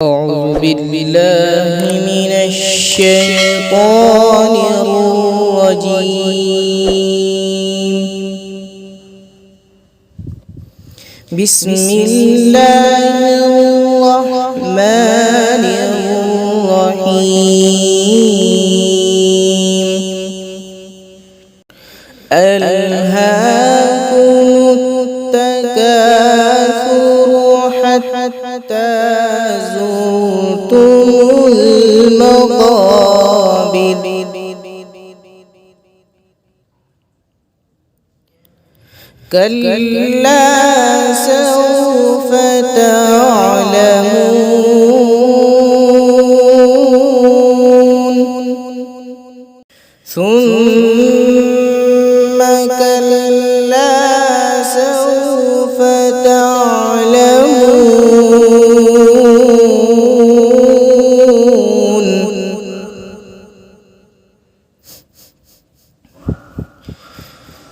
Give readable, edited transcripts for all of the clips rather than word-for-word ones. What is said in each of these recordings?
أعوذ بالله من الشيطان الرجيم. بسم الله الرحمن الرحيم. ألهاكم التكاثر حتى زرتم المقابر. كلا سوف تعلمون ثم كلا سوف تعلمون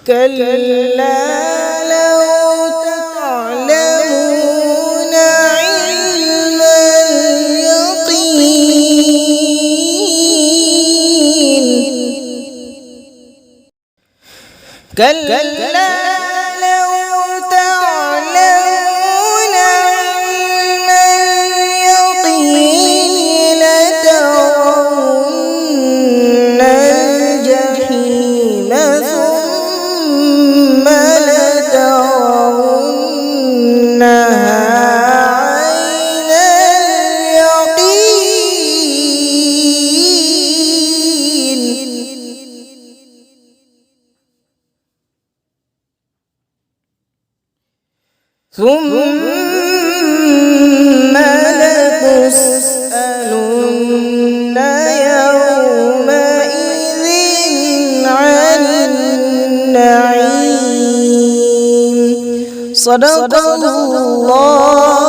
كلا لو تعلمون علم اليقين كلا لو تعلمون علم اليقين لترون الجحيم ثم لترونها عين اليقين ثم لتسألن يومئذ عن النعيم. صدق الله